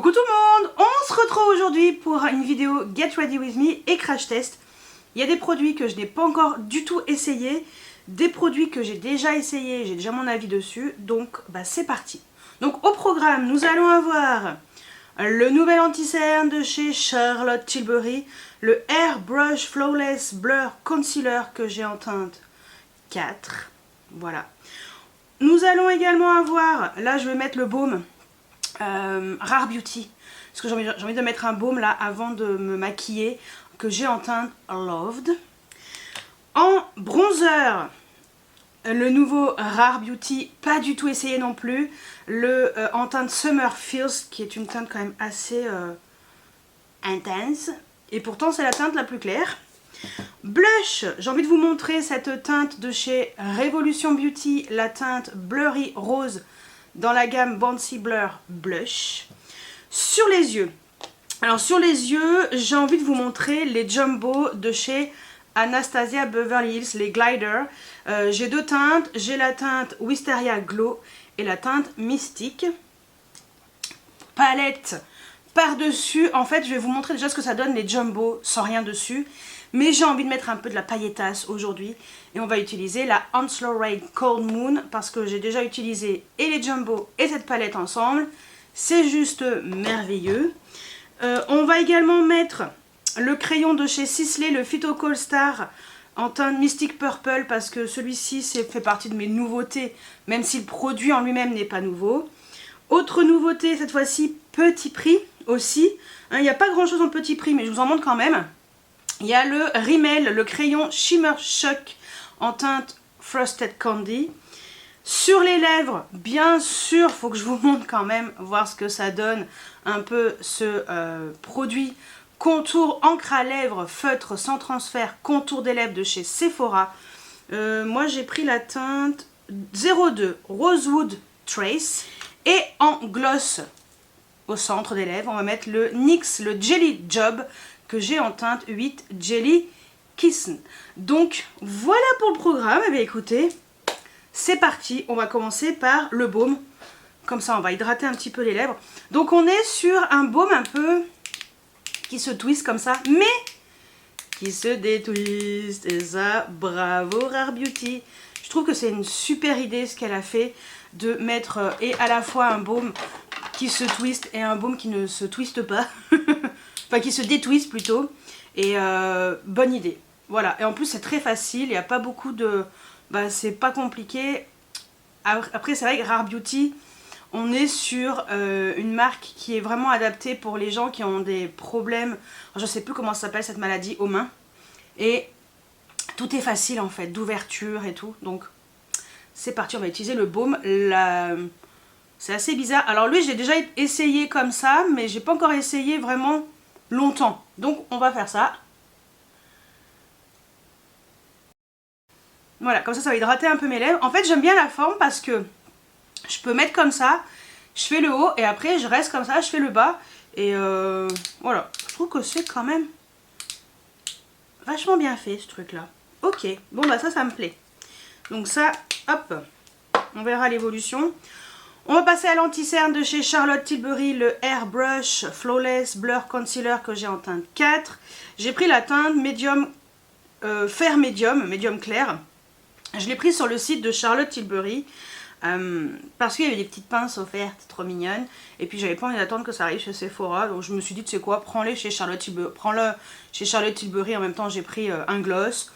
Coucou tout le monde, on se retrouve aujourd'hui pour une vidéo Get Ready With Me et crash test. Il y a des produits que je n'ai pas encore du tout essayé, des produits que j'ai déjà essayé, j'ai déjà mon avis dessus, donc c'est parti. Donc au programme, nous allons avoir le nouvel anti-cerne de chez Charlotte Tilbury, le Airbrush Flawless Blur Concealer que j'ai en teinte 4, voilà. Nous allons également avoir, là je vais mettre le baume Rare Beauty, parce que j'ai envie de mettre un baume là avant de me maquiller, que j'ai en teinte Loved. En bronzer, le nouveau Rare Beauty, pas du tout essayé non plus, le en teinte Summer Feels, qui est une teinte quand même assez intense, et pourtant c'est la teinte la plus claire. Blush, j'ai envie de vous montrer cette teinte de chez Revolution Beauty, la teinte Blurry Rose dans la gamme Bouncy Blur Blush. Sur les yeux, alors sur les yeux, j'ai envie de vous montrer les Jumbo de chez Anastasia Beverly Hills, les Glider. J'ai deux teintes, j'ai la teinte Wisteria Glow et la teinte Mystique. Palette par-dessus, en fait je vais vous montrer déjà ce que ça donne les Jumbo sans rien dessus. Mais j'ai envie de mettre un peu de la pailletasse aujourd'hui. Et on va utiliser la Onslow Raid Cold Moon. Parce que j'ai déjà utilisé et les Jumbo et cette palette ensemble. C'est juste merveilleux. On va également mettre le crayon de chez Sisley, le Phyto Call Star en teinte Mystic Purple. Parce que celui-ci fait partie de mes nouveautés. Même si le produit en lui-même n'est pas nouveau. Autre nouveauté, cette fois-ci, petit prix aussi. Il n'y a pas grand-chose en petit prix, mais je vous en montre quand même. Il y a le Rimmel, le crayon Shimmer Shock en teinte Frosted Candy. Sur les lèvres, bien sûr, il faut que je vous montre quand même, voir ce que ça donne. Un peu ce produit contour encre à lèvres, feutre sans transfert, contour des lèvres de chez Sephora. Moi j'ai pris la teinte 02 Rosewood Trace. Et en gloss au centre des lèvres, on va mettre le NYX, le Jelly Job, que j'ai en teinte 8 Jelly Kiss. Donc voilà pour le programme. Et bien écoutez, c'est parti. On va commencer par le baume. Comme ça on va hydrater un petit peu les lèvres. Donc on est sur un baume un peu qui se twiste comme ça, mais qui se détwiste. Et ça, bravo Rare Beauty. Je trouve que c'est une super idée ce qu'elle a fait de mettre et à la fois un baume qui se twiste et un baume qui ne se twiste pas. Enfin qui se détwiste plutôt. Et bonne idée. Voilà. Et en plus c'est très facile. Il n'y a pas beaucoup de... c'est pas compliqué. Après c'est vrai que Rare Beauty, on est sur une marque qui est vraiment adaptée pour les gens qui ont des problèmes. Je sais plus comment ça s'appelle cette maladie aux mains. Et tout est facile en fait. D'ouverture et tout. Donc c'est parti. On va utiliser le baume. C'est assez bizarre. Alors lui j'ai déjà essayé comme ça. Mais j'ai pas encore essayé vraiment longtemps. Donc on va faire ça. Voilà, comme ça va hydrater un peu mes lèvres. En fait j'aime bien la forme parce que je peux mettre comme ça, je fais le haut et après je reste comme ça, je fais le bas. Et voilà, je trouve que c'est quand même vachement bien fait ce truc là. Ok, bon ça me plaît. Donc ça, hop, on verra l'évolution. On va passer à l'anti-cerne de chez Charlotte Tilbury, le Airbrush Flawless Blur Concealer que j'ai en teinte 4. J'ai pris la teinte médium, fer médium clair. Je l'ai pris sur le site de Charlotte Tilbury parce qu'il y avait des petites pinces offertes trop mignonnes. Et puis j'avais pas envie d'attendre que ça arrive chez Sephora. Donc je me suis dit, tu sais quoi, prends-le chez Charlotte Tilbury. En même temps j'ai pris un gloss.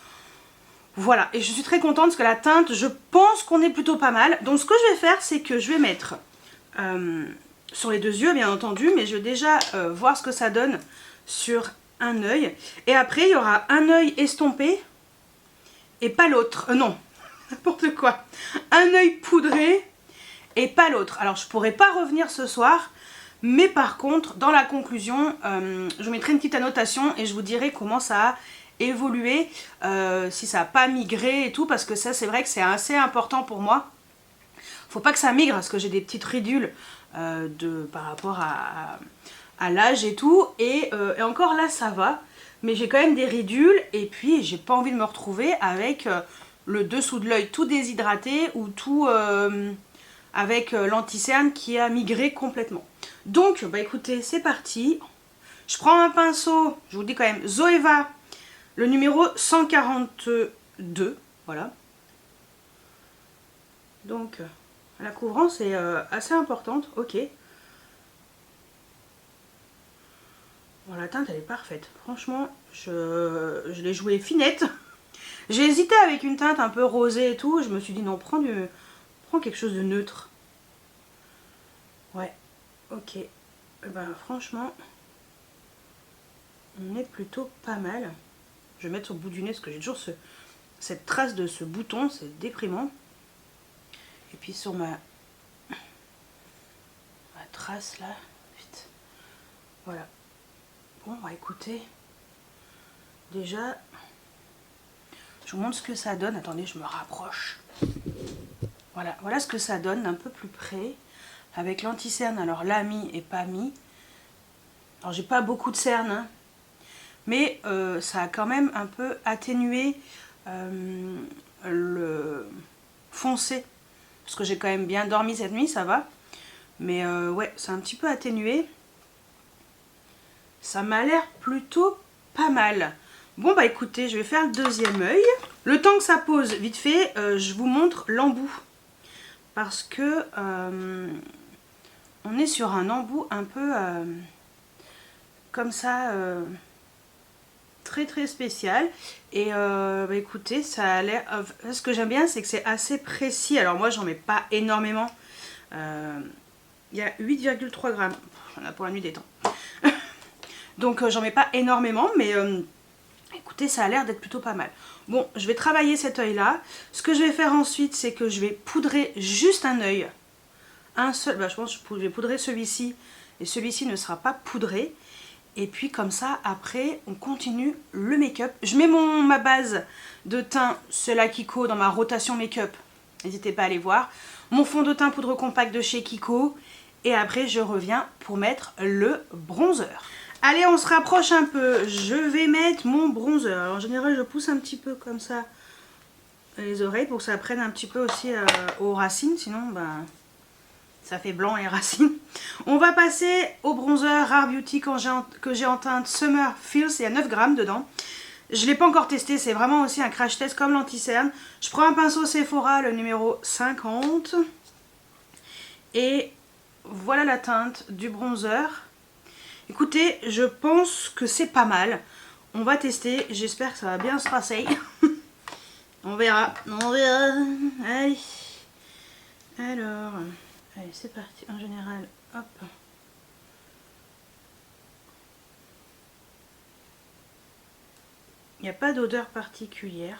Voilà, et je suis très contente parce que la teinte, je pense qu'on est plutôt pas mal. Donc ce que je vais faire, c'est que je vais mettre sur les deux yeux, bien entendu, mais je vais déjà voir ce que ça donne sur un œil. Et après, il y aura un œil estompé et pas l'autre. Non, n'importe quoi. Un œil poudré et pas l'autre. Alors, je pourrais pas revenir ce soir, mais par contre, dans la conclusion, je mettrai une petite annotation et je vous dirai comment ça a évoluer, si ça n'a pas migré et tout, parce que ça c'est vrai que c'est assez important pour moi. Faut pas que ça migre parce que j'ai des petites ridules par rapport à l'âge et tout, et encore là ça va, mais j'ai quand même des ridules et puis j'ai pas envie de me retrouver avec le dessous de l'œil tout déshydraté ou tout avec l'anti-cerne qui a migré complètement. Donc, bah écoutez, c'est parti. Je prends un pinceau, je vous dis quand même, Zoeva, le numéro 142, voilà. Donc, la couvrance est assez importante, ok. Bon, la teinte, elle est parfaite. Franchement, je l'ai jouée finette. J'ai hésité avec une teinte un peu rosée et tout. Je me suis dit, non, prends quelque chose de neutre. Ouais, ok. Et ben, franchement, on est plutôt pas mal. Je vais mettre au bout du nez parce que j'ai toujours cette trace de ce bouton, c'est déprimant. Et puis sur ma trace là, vite. Voilà. Bon, bah écoutez, déjà, je vous montre ce que ça donne. Attendez, je me rapproche. Voilà, voilà ce que ça donne d'un peu plus près. Avec l'anti-cerne, alors là mis et pas mis. Alors j'ai pas beaucoup de cerne, hein, mais ça a quand même un peu atténué le foncé. Parce que j'ai quand même bien dormi cette nuit, ça va. Mais ouais, c'est un petit peu atténué. Ça m'a l'air plutôt pas mal. Bon bah écoutez, je vais faire le deuxième œil. Le temps que ça pose, vite fait, je vous montre l'embout. Parce que on est sur un embout un peu comme ça, très très spécial. Et bah écoutez, ça a l'air... ce que j'aime bien, c'est que c'est assez précis. Alors moi, j'en mets pas énormément. Il y a 8,3 grammes. J'en ai pour la nuit des temps. Donc j'en mets pas énormément, mais écoutez, ça a l'air d'être plutôt pas mal. Bon, je vais travailler cet œil là. Ce que je vais faire ensuite, c'est que je vais poudrer juste un œil. Un seul, bah, je pense que je vais poudrer celui-ci. Et celui-ci ne sera pas poudré. Et puis comme ça, après, on continue le make-up. Je mets ma base de teint, c'est la Kiko dans ma rotation make-up. N'hésitez pas à aller voir. Mon fond de teint poudre compacte de chez Kiko. Et après, je reviens pour mettre le bronzer. Allez, on se rapproche un peu. Je vais mettre mon bronzer. Alors, en général, je pousse un petit peu comme ça les oreilles pour que ça prenne un petit peu aussi aux racines. Sinon, ben, ça fait blanc les racines. On va passer au bronzer Rare Beauty que j'ai en teinte Summer Feels. Il y a 9 grammes dedans. Je ne l'ai pas encore testé. C'est vraiment aussi un crash test comme l'anti-cerne. Je prends un pinceau Sephora, le numéro 50. Et voilà la teinte du bronzer. Écoutez, je pense que c'est pas mal. On va tester. J'espère que ça va bien se passer. On verra. On verra. Allez. Alors. Allez, c'est parti. En général, hop. Il n'y a pas d'odeur particulière.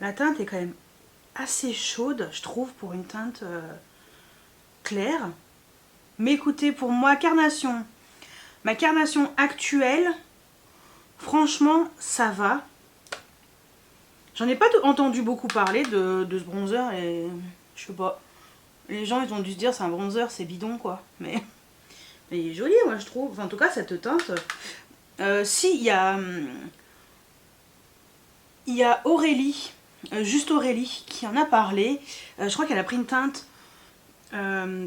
La teinte est quand même assez chaude, je trouve, pour une teinte claire. Mais écoutez, pour ma carnation actuelle, franchement, ça va. J'en ai pas entendu beaucoup parler de ce bronzer et je sais pas. Les gens, ils ont dû se dire, c'est un bronzer, c'est bidon, quoi. Mais il est joli, moi, je trouve. Enfin, en tout cas, cette teinte. Si, il y a Aurélie, juste Aurélie, qui en a parlé. Je crois qu'elle a pris une teinte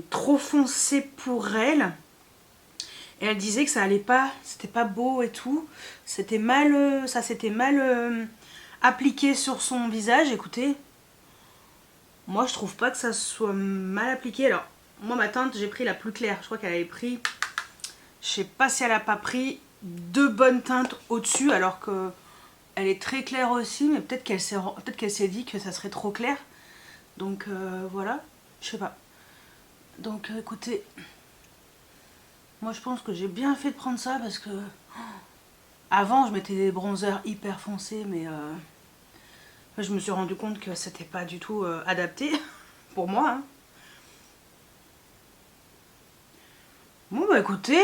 trop foncé pour elle, et elle disait que ça allait pas, c'était pas beau et tout, c'était mal, ça s'était mal appliqué sur son visage. Écoutez, moi je trouve pas que ça soit mal appliqué. Alors moi ma teinte, j'ai pris la plus claire, je crois qu'elle avait pris, je sais pas si elle a pas pris 2 bonnes teintes au-dessus, alors que elle est très claire aussi, mais peut-être qu'elle s'est dit que ça serait trop clair, donc voilà, je sais pas. Donc écoutez, moi je pense que j'ai bien fait de prendre ça parce que avant je mettais des bronzers hyper foncés, mais je me suis rendu compte que c'était pas du tout adapté pour moi. Hein. Bon bah écoutez,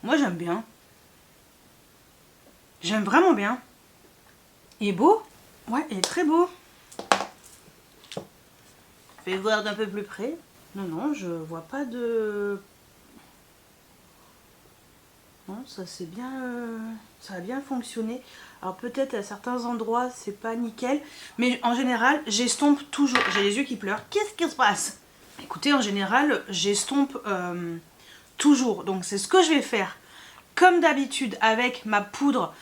moi j'aime bien. J'aime vraiment bien. Il est beau. Ouais, il est très beau. Je vais voir d'un peu plus près. Non, non, je vois pas de... Non, ça c'est bien... ça a bien fonctionné. Alors peut-être à certains endroits c'est pas nickel. Mais en général, j'estompe toujours. J'ai les yeux qui pleurent. Qu'est-ce qui se passe? Écoutez, en général, j'estompe toujours. Donc c'est ce que je vais faire. Comme d'habitude avec ma poudre,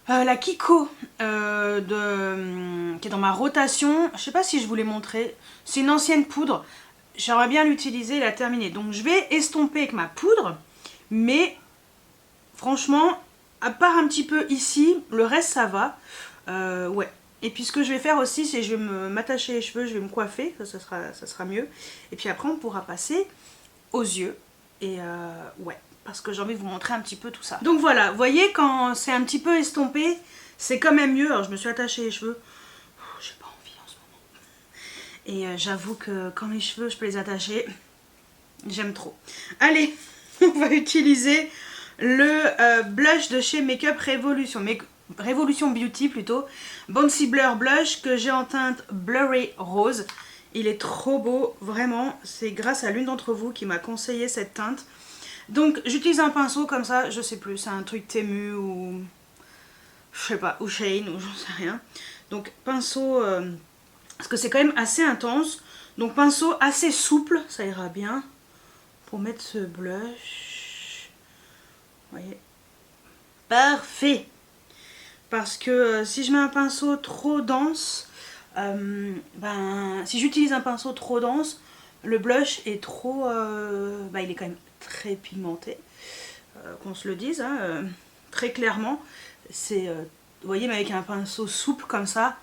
la Kiko qui est dans ma rotation. Je sais pas si je vous l'ai montré. C'est une ancienne poudre. J'aimerais bien l'utiliser et la terminer. Donc je vais estomper avec ma poudre. Mais franchement, à part un petit peu ici, le reste ça va. Ouais. Et puis ce que je vais faire aussi, c'est que je vais m'attacher les cheveux, je vais me coiffer, ça sera mieux. Et puis après on pourra passer aux yeux. Et ouais, parce que j'ai envie de vous montrer un petit peu tout ça. Donc voilà, vous voyez quand c'est un petit peu estompé, c'est quand même mieux. Alors je me suis attaché les cheveux, j'ai pas envie en ce moment. Et j'avoue que quand mes cheveux je peux les attacher, j'aime trop. Allez, on va utiliser le blush de chez Makeup Revolution. Revolution Beauty plutôt, Bouncy Blur Blush que j'ai en teinte Blurry Rose. Il est trop beau, vraiment, c'est grâce à l'une d'entre vous qui m'a conseillé cette teinte. Donc j'utilise un pinceau comme ça, je sais plus, c'est un truc Temu ou je sais pas, ou Shane ou j'en sais rien. Donc pinceau, parce que c'est quand même assez intense, donc pinceau assez souple, ça ira bien pour mettre ce blush. Vous voyez, parfait. Parce que si je mets un pinceau trop dense, si j'utilise un pinceau trop dense, le blush est trop... il est quand même très pigmenté, qu'on se le dise, hein, très clairement. C'est, vous voyez, mais avec un pinceau souple comme ça,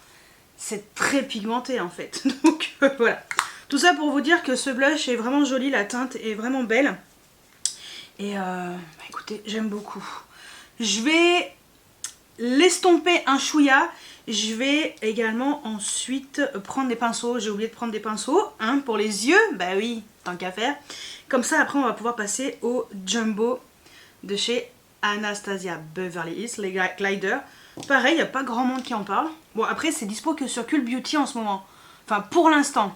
c'est très pigmenté en fait. Donc voilà. Tout ça pour vous dire que ce blush est vraiment joli, la teinte est vraiment belle. Et écoutez, j'aime beaucoup. Je vais l'estomper un chouïa. Je vais également ensuite prendre des pinceaux. J'ai oublié de prendre des pinceaux hein, pour les yeux. Bah oui, tant qu'à faire. Comme ça, après, on va pouvoir passer au Jumbo de chez Anastasia Beverly Hills, les gliders. Pareil, il n'y a pas grand monde qui en parle. Bon, après, c'est dispo que sur Cult Beauty en ce moment. Enfin, pour l'instant.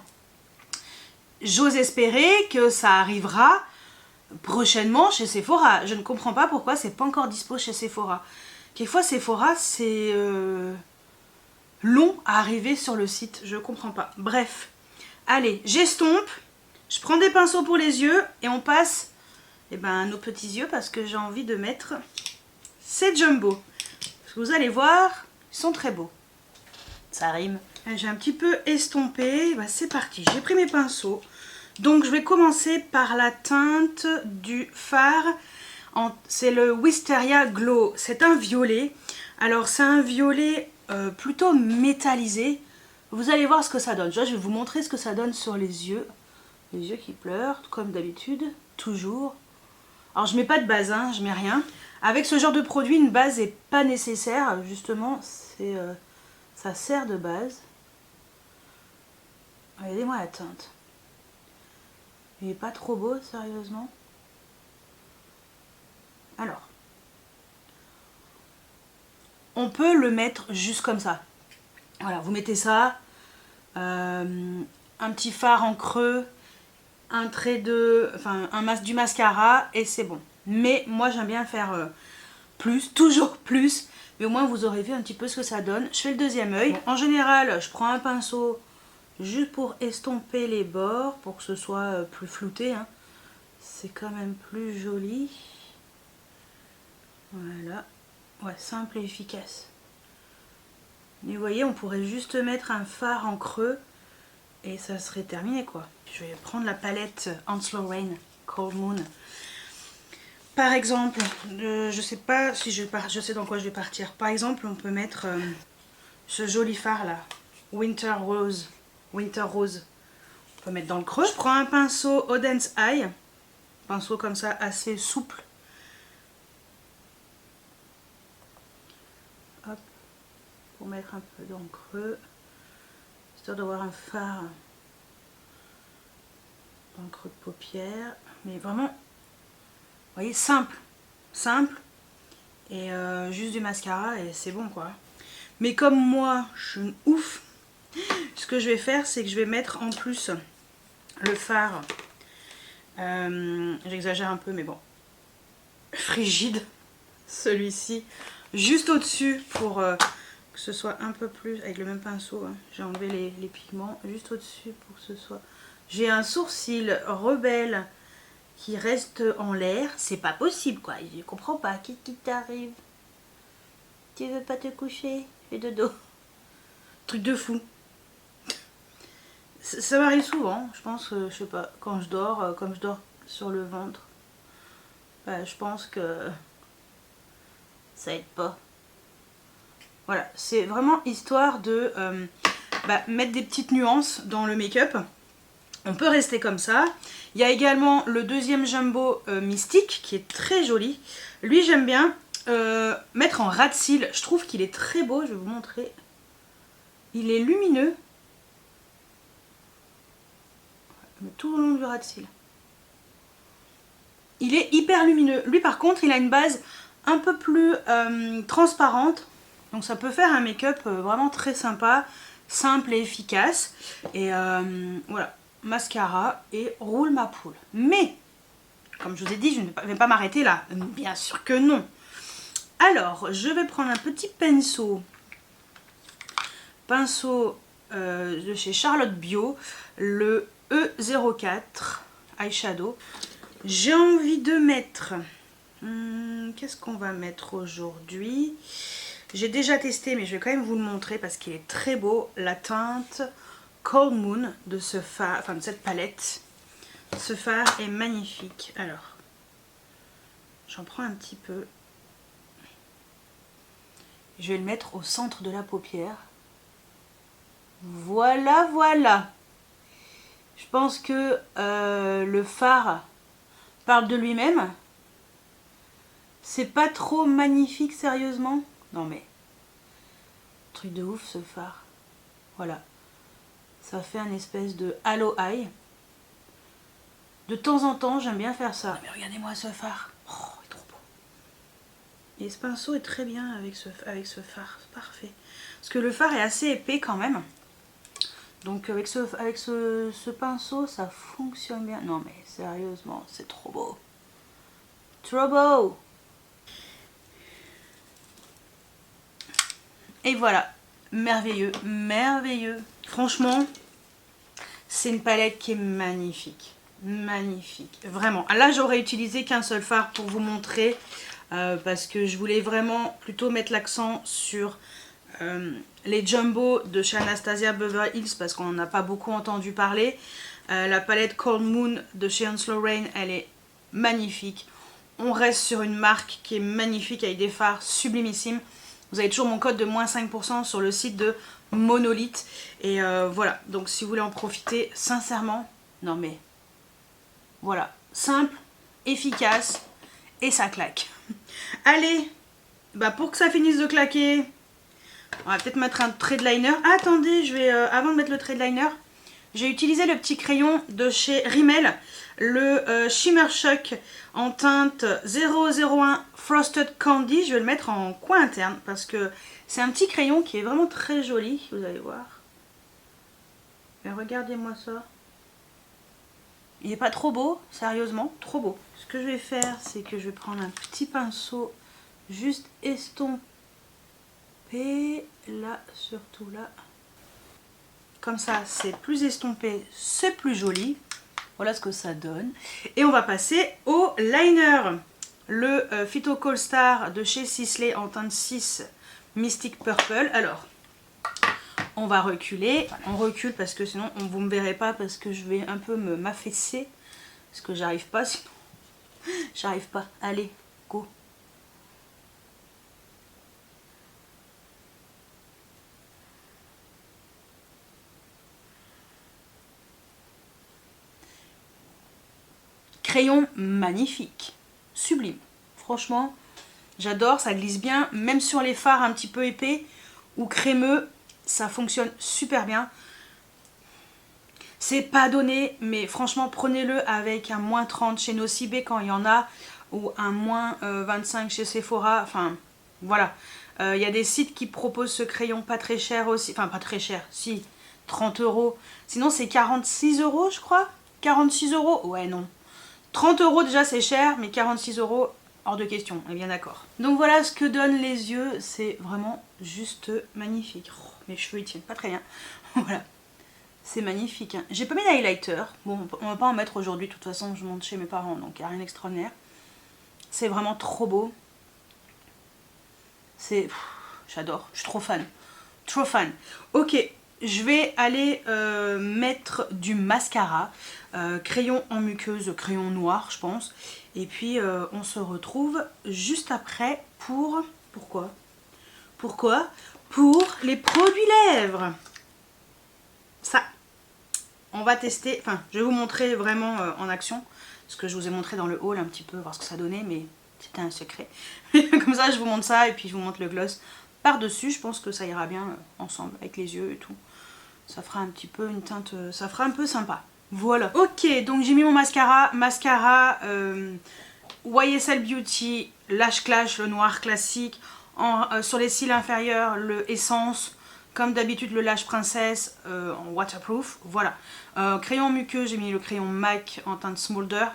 J'ose espérer que ça arrivera prochainement chez Sephora. Je ne comprends pas pourquoi c'est pas encore dispo chez Sephora. Quelquefois Sephora c'est long à arriver sur le site, je comprends pas. Bref, allez, j'estompe, je prends des pinceaux pour les yeux et on passe à nos petits yeux parce que j'ai envie de mettre ces Jumbo. Parce que vous allez voir, ils sont très beaux. Ça rime. J'ai un petit peu estompé, c'est parti, j'ai pris mes pinceaux. Donc je vais commencer par la teinte du fard. C'est le Wisteria Glow, c'est un violet. Alors c'est un violet plutôt métallisé. Vous allez voir ce que ça donne. Je vais vous montrer ce que ça donne sur les yeux. Les yeux qui pleurent, comme d'habitude, toujours. Alors je mets pas de base, hein, je mets rien. Avec ce genre de produit, une base n'est pas nécessaire. Justement, ça sert de base. Regardez-moi la teinte. Il n'est pas trop beau, sérieusement. Alors, on peut le mettre juste comme ça. Voilà, vous mettez ça, un petit fard en creux, un trait du mascara et c'est bon. Mais moi j'aime bien faire plus, toujours plus, mais au moins vous aurez vu un petit peu ce que ça donne. Je fais le deuxième œil. En général, je prends un pinceau juste pour estomper les bords, pour que ce soit plus flouté. Hein. C'est quand même plus joli. Voilà, ouais, simple et efficace. Et vous voyez, on pourrait juste mettre un fard en creux et ça serait terminé quoi. Je vais prendre la palette Onslow Rain Cold Moon. Par exemple, je sais pas si je sais dans quoi je vais partir. Par exemple, on peut mettre ce joli fard là, Winter Rose. Winter Rose. On peut mettre dans le creux. Je prends un pinceau Odense Eye, pinceau comme ça assez souple. Hop, pour mettre un peu dans le creux, histoire d'avoir un fard dans le creux de paupière. Mais vraiment, vous voyez, simple, et juste du mascara et c'est bon quoi. Mais comme moi, je suis une ouf, ce que je vais faire, c'est que je vais mettre en plus le fard, j'exagère un peu mais bon, frigide, celui-ci, juste au-dessus pour que ce soit un peu plus, avec le même pinceau, hein, j'ai enlevé les pigments, juste au-dessus pour que ce soit J'ai un sourcil rebelle qui reste en l'air. C'est pas possible quoi, je comprends pas. Qu'est-ce qui t'arrive? Tu veux pas te coucher? Fais dodo. Truc de fou. Ça m'arrive souvent, je pense que, je sais pas, quand je dors, comme je dors sur le ventre, bah, je pense que ça aide pas. Voilà, c'est vraiment histoire de mettre des petites nuances dans le make-up. On peut rester comme ça. Il y a également le deuxième Jumbo Mystique qui est très joli. Lui j'aime bien mettre en ras de cils. Je trouve qu'il est très beau, je vais vous montrer. Il est lumineux. Tout le long du ras de cils. Il est hyper lumineux. Lui par contre il a une base un peu plus transparente. Donc ça peut faire un make-up vraiment très sympa, simple et efficace. Et voilà, mascara et roule ma poule. Mais, comme je vous ai dit, je ne vais pas m'arrêter là. Bien sûr que non. Alors, je vais prendre un petit pinceau. Pinceau de chez Charlotte Bio, le E04 Eyeshadow. J'ai envie de mettre... qu'est-ce qu'on va mettre aujourd'hui? J'ai déjà testé, mais je vais quand même vous le montrer parce qu'il est très beau. La teinte Cold Moon de ce fard, enfin de cette palette. Ce fard est magnifique. Alors, j'en prends un petit peu. Je vais le mettre au centre de la paupière. Voilà, voilà. Je pense que le fard parle de lui-même. C'est pas trop magnifique, sérieusement. Non mais, truc de ouf ce fard. Voilà. Ça fait un espèce de halo eye. De temps en temps, j'aime bien faire ça. Mais regardez-moi ce fard. Oh, il est trop beau. Et ce pinceau est très bien avec ce fard. C'est parfait. Parce que le fard est assez épais quand même. Donc avec ce pinceau, ça fonctionne bien. Non mais sérieusement, c'est trop beau. Trop beau. Et voilà, merveilleux, merveilleux. Franchement, c'est une palette qui est magnifique. Magnifique, vraiment. Là, j'aurais utilisé qu'un seul fard pour vous montrer. Parce que je voulais vraiment plutôt mettre l'accent sur les Jumbo de chez Anastasia Beverly Hills. Parce qu'on n'en a pas beaucoup entendu parler. La palette Cold Moon de chez Hans Lorraine, elle est magnifique. On reste sur une marque qui est magnifique avec des fards sublimissimes. Vous avez toujours mon code de moins 5% sur le site de Monolith. Et voilà, donc si vous voulez en profiter, sincèrement, non mais, voilà, simple, efficace, et ça claque. Allez, bah pour que ça finisse de claquer, on va peut-être mettre un trait de liner. Ah, attendez, je vais, avant de mettre le trait de liner, j'ai utilisé le petit crayon de chez Rimmel, le Shimmer Shock en teinte 001 Frosted Candy. Je vais le mettre en coin interne parce que c'est un petit crayon qui est vraiment très joli, vous allez voir. Mais regardez-moi ça. Il n'est pas trop beau, sérieusement, trop beau. Ce que je vais faire, c'est que je vais prendre un petit pinceau juste estompé, là, surtout là. Comme ça, c'est plus estompé, c'est plus joli. Voilà ce que ça donne. Et on va passer au liner. Le Phyto Call Star de chez Sisley en teinte 6 Mystic Purple. Alors, on va reculer. On recule parce que sinon, vous ne me verrez pas parce que je vais un peu m'affaisser. Parce que j'arrive pas, sinon... J'arrive pas. Allez, go. Crayon magnifique, sublime, franchement j'adore, ça glisse bien, même sur les fards un petit peu épais ou crémeux, ça fonctionne super bien. C'est pas donné, mais franchement prenez-le avec un moins 30 chez Nocibé quand il y en a, ou un moins 25 chez Sephora, enfin voilà. Il y a des sites qui proposent ce crayon pas très cher aussi, enfin pas très cher, si, 30 €, sinon c'est 46 € je crois, 46 €, ouais non. 30 € déjà c'est cher, mais 46 € hors de question, on est bien d'accord. Donc voilà ce que donnent les yeux, c'est vraiment juste magnifique. Oh, mes cheveux ils tiennent pas très bien, voilà. C'est magnifique. Hein. J'ai pas mis d'highlighter. Bon, on va pas en mettre aujourd'hui. De toute façon, je monte chez mes parents, donc il n'y a rien d'extraordinaire. C'est vraiment trop beau. C'est... J'adore. Je suis trop fan. Trop fan. Ok, je vais aller mettre du mascara. Crayon en muqueuse, crayon noir, je pense. Et puis, on se retrouve juste après pour... Pourquoi? Pour les produits lèvres. Ça, on va tester, enfin je vais vous montrer vraiment en action, ce que je vous ai montré dans le haul un petit peu, voir ce que ça donnait, mais c'était un secret. Comme ça je vous montre ça et puis je vous montre le gloss par dessus. Je pense que ça ira bien ensemble avec les yeux et tout. Ça fera un petit peu une teinte, ça fera un peu sympa. Voilà. Ok, donc j'ai mis mon mascara, YSL Beauty Lash Clash, le noir classique, sur les cils inférieurs le Essence. Comme d'habitude le Lash Princess en waterproof, voilà. Crayon muqueux, j'ai mis le crayon MAC en teinte Smolder.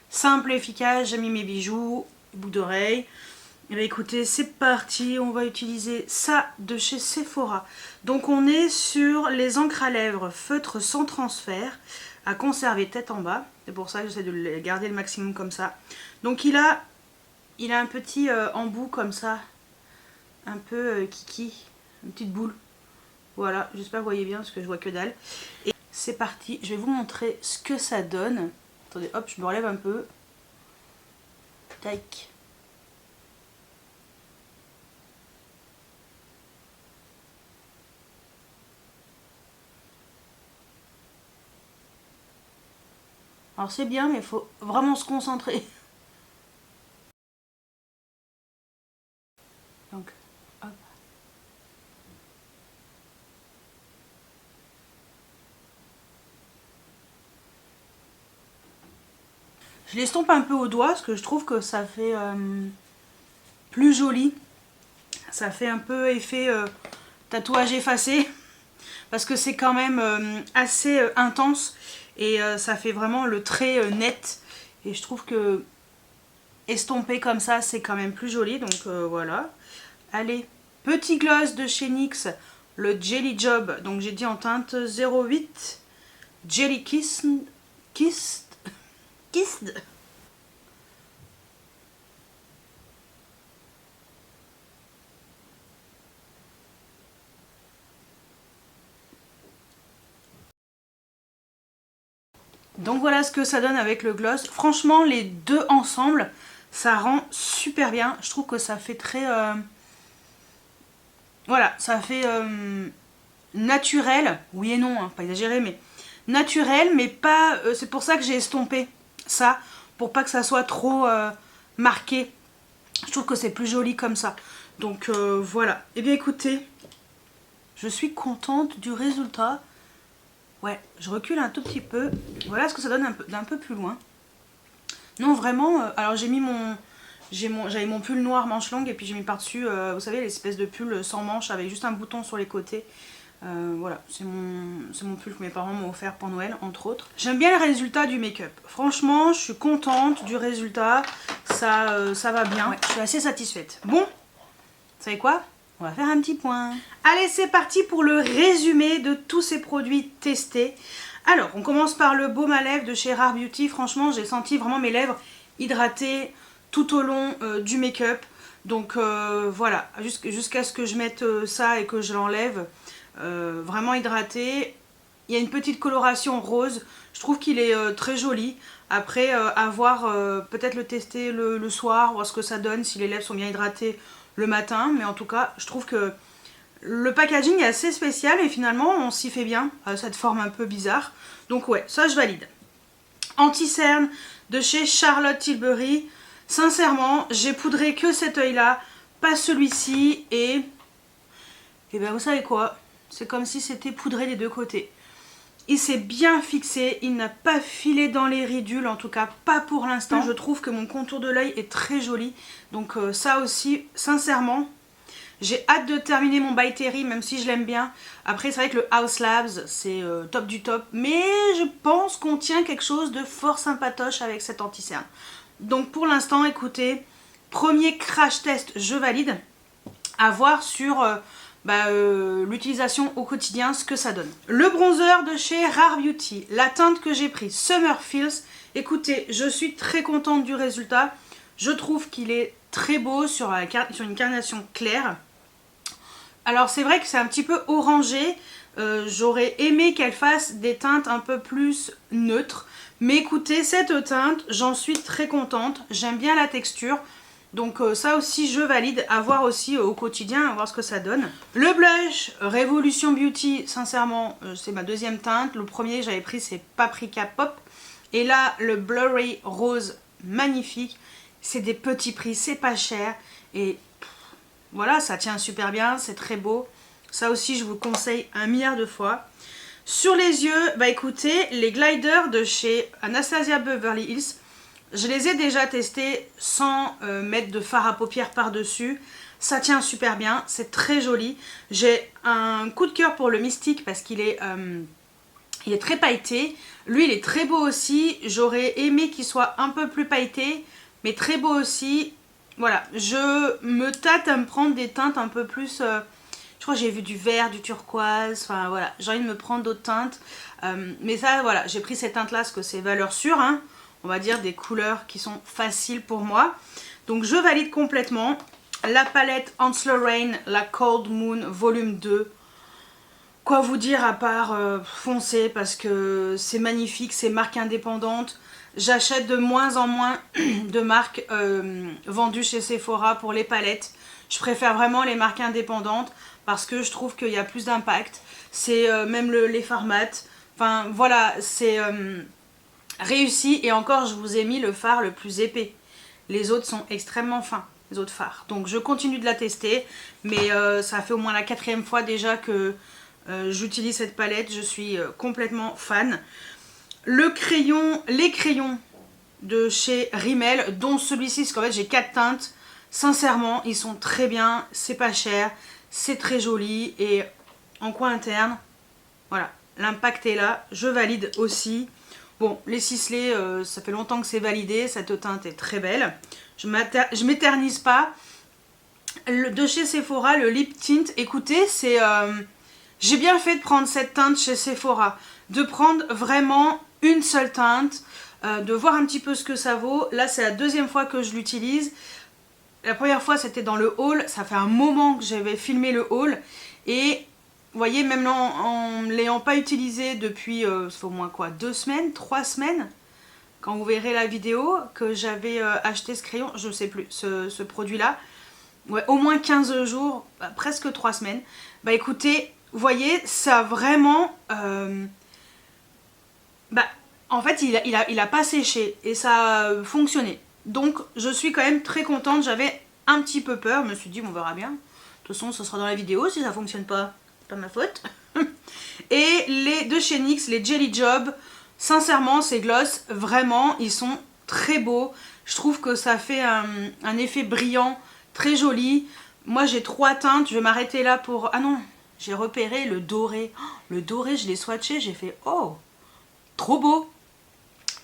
Simple et efficace, j'ai mis mes bijoux, boucles d'oreilles. Et bien écoutez, c'est parti, on va utiliser ça de chez Sephora. Donc on est sur les encres à lèvres feutre sans transfert, à conserver tête en bas. C'est pour ça que j'essaie de les garder le maximum comme ça. Donc il a un petit embout comme ça, un peu kiki, une petite boule. Voilà, j'espère que vous voyez bien parce que je vois que dalle. Et c'est parti, je vais vous montrer ce que ça donne. Attendez, hop, je me relève un peu. Tac. Alors c'est bien, mais il faut vraiment se concentrer. Donc, hop. Je l'estompe un peu au doigt parce que je trouve que ça fait plus joli. Ça fait un peu effet tatouage effacé. Parce que c'est quand même assez intense. Et ça fait vraiment le trait net. Et je trouve que estompé comme ça, c'est quand même plus joli. Donc voilà. Allez, petit gloss de chez NYX. Le Jelly Job. Donc j'ai dit en teinte 08. Jelly Kissed. Donc voilà ce que ça donne avec le gloss. Franchement, les deux ensemble, ça rend super bien. Je trouve que ça fait très... Voilà, ça fait naturel. Oui et non, hein, pas exagéré, mais naturel, mais pas... c'est pour ça que j'ai estompé ça, pour pas que ça soit trop marqué. Je trouve que c'est plus joli comme ça. Donc voilà. Eh bien écoutez, je suis contente du résultat. Ouais, je recule un tout petit peu. Voilà ce que ça donne d'un peu plus loin. Non, vraiment, alors j'ai mis j'avais mon pull noir manche longue et puis j'ai mis par-dessus, vous savez, l'espèce de pull sans manche avec juste un bouton sur les côtés. Voilà, c'est mon pull que mes parents m'ont offert pour Noël, entre autres. J'aime bien le résultat du make-up. Franchement, je suis contente du résultat. Ça va bien. Ouais, je suis assez satisfaite. Bon, vous savez quoi ? On va faire un petit point. Allez, c'est parti pour le résumé de tous ces produits testés. Alors, on commence par le baume à lèvres de chez Rare Beauty. Franchement, j'ai senti vraiment mes lèvres hydratées tout au long du make-up. Donc voilà, jusqu'à ce que je mette ça et que je l'enlève. Vraiment hydraté. Il y a une petite coloration rose. Je trouve qu'il est très joli. Après, à voir, peut-être le tester le soir, voir ce que ça donne, si les lèvres sont bien hydratées le matin. Mais en tout cas, je trouve que le packaging est assez spécial et finalement, on s'y fait bien. Cette forme un peu bizarre. Donc ouais, ça je valide. Anti-cerne de chez Charlotte Tilbury. Sincèrement, j'ai poudré que cet œil-là, pas celui-ci. Et ben vous savez quoi? C'est comme si c'était poudré des deux côtés. Il s'est bien fixé, il n'a pas filé dans les ridules, en tout cas pas pour l'instant. Je trouve que mon contour de l'œil est très joli. Donc ça aussi, sincèrement, j'ai hâte de terminer mon By Terry, même si je l'aime bien. Après, c'est vrai que le Haus Labs, c'est top du top. Mais je pense qu'on tient quelque chose de fort sympatoche avec cet anti-cerne. Donc pour l'instant, écoutez, premier crash test, je valide. À voir sur l'utilisation au quotidien, ce que ça donne. Le bronzer de chez Rare Beauty, la teinte que j'ai pris, Summer Feels. Écoutez, je suis très contente du résultat. Je trouve qu'il est très beau sur une carnation claire. Alors c'est vrai que c'est un petit peu orangé. J'aurais aimé qu'elle fasse des teintes un peu plus neutres. Mais écoutez, cette teinte, j'en suis très contente. J'aime bien la texture. Donc ça aussi je valide, à voir aussi au quotidien, à voir ce que ça donne. Le blush Revolution Beauty, sincèrement c'est ma deuxième teinte. Le premier que j'avais pris c'est Paprika Pop. Et là le Blurry Rose, magnifique. C'est des petits prix, c'est pas cher. Et voilà, ça tient super bien, c'est très beau. Ça aussi je vous conseille 1 milliard de fois. Sur les yeux, bah écoutez, les gliders de chez Anastasia Beverly Hills. Je les ai déjà testés sans mettre de fard à paupières par-dessus. Ça tient super bien, c'est très joli. J'ai un coup de cœur pour le Mystique parce qu'il est, très pailleté. Lui, il est très beau aussi. J'aurais aimé qu'il soit un peu plus pailleté, mais très beau aussi. Voilà, je me tâte à me prendre des teintes un peu plus... je crois que j'ai vu du vert, du turquoise. Enfin, voilà, j'ai envie de me prendre d'autres teintes. Mais ça, voilà, j'ai pris cette teinte-là parce que c'est valeur sûre, hein. On va dire des couleurs qui sont faciles pour moi. Donc je valide complètement. La palette Onslow Rain, la Cold Moon volume 2. Quoi vous dire à part foncer parce que c'est magnifique, c'est marque indépendante. J'achète de moins en moins de marques vendues chez Sephora pour les palettes. Je préfère vraiment les marques indépendantes parce que je trouve qu'il y a plus d'impact. C'est même les fards mat. Enfin voilà, c'est... réussi, et encore je vous ai mis le fard le plus épais. Les autres sont extrêmement fins, les autres fards. Donc je continue de la tester, mais ça fait au moins la 4e fois déjà que j'utilise cette palette. Je suis complètement fan. Les crayons de chez Rimmel, dont celui-ci, parce qu'en fait j'ai 4 teintes. Sincèrement, ils sont très bien, c'est pas cher, c'est très joli, et en coin interne, voilà, l'impact est là, je valide aussi. Bon, les ciselés, ça fait longtemps que c'est validé, cette teinte est très belle. Je m'éternise pas. De chez Sephora, le Lip Tint, écoutez, c'est... j'ai bien fait de prendre cette teinte chez Sephora. De prendre vraiment une seule teinte, de voir un petit peu ce que ça vaut. Là, c'est la 2e fois que je l'utilise. La première fois, c'était dans le haul. Ça fait un moment que j'avais filmé le haul. Et... vous voyez, même en ne l'ayant pas utilisé depuis, ça fait au moins quoi, 2 semaines, 3 semaines, quand vous verrez la vidéo, que j'avais acheté ce crayon, je ne sais plus, ce produit-là, ouais, au moins 15 jours, presque 3 semaines. Bah écoutez, vous voyez, ça a vraiment, en fait, il a pas séché et ça a fonctionné. Donc, je suis quand même très contente, j'avais un petit peu peur, je me suis dit, bon, on verra bien. De toute façon, ce sera dans la vidéo, si ça fonctionne pas, pas ma faute. Et les de chez NYX, les Jelly Job, sincèrement ces gloss, vraiment ils sont très beaux. Je trouve que ça fait un effet brillant, très joli. Moi j'ai 3 teintes, je vais m'arrêter là pour... ah non, j'ai repéré le doré. Oh, le doré, je l'ai swatché, j'ai fait oh, trop beau.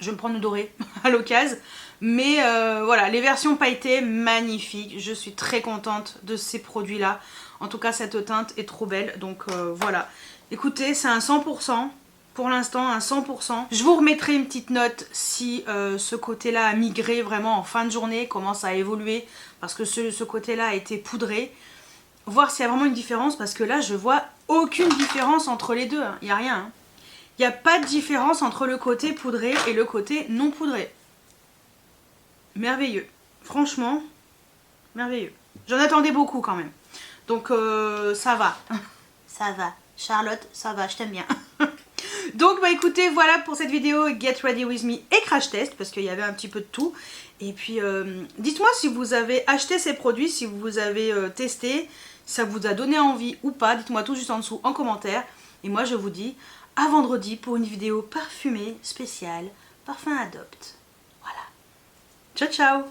Je vais me prendre le doré à l'occasion. Mais voilà, les versions pailletées, magnifiques. Je suis très contente de ces produits-là. En tout cas, cette teinte est trop belle. Donc voilà. Écoutez, c'est un 100%. Pour l'instant, un 100%. Je vous remettrai une petite note si ce côté-là a migré vraiment en fin de journée, commence à évoluer. Parce que ce côté-là a été poudré. Voir s'il y a vraiment une différence. Parce que là, je vois aucune différence entre les deux. Il n'y a rien. Hein. Il n'y a pas de différence entre le côté poudré et le côté non poudré. Merveilleux. Franchement, merveilleux. J'en attendais beaucoup quand même. Donc ça va. Ça va. Charlotte, ça va, je t'aime bien. Donc bah écoutez, voilà pour cette vidéo Get Ready With Me et Crash Test. Parce qu'il y avait un petit peu de tout. Et puis dites-moi si vous avez acheté ces produits, si vous avez testé, si ça vous a donné envie ou pas. Dites-moi tout juste en dessous en commentaire. Et moi je vous dis à vendredi pour une vidéo parfumée spéciale Parfum Adopt. Voilà. Ciao ciao.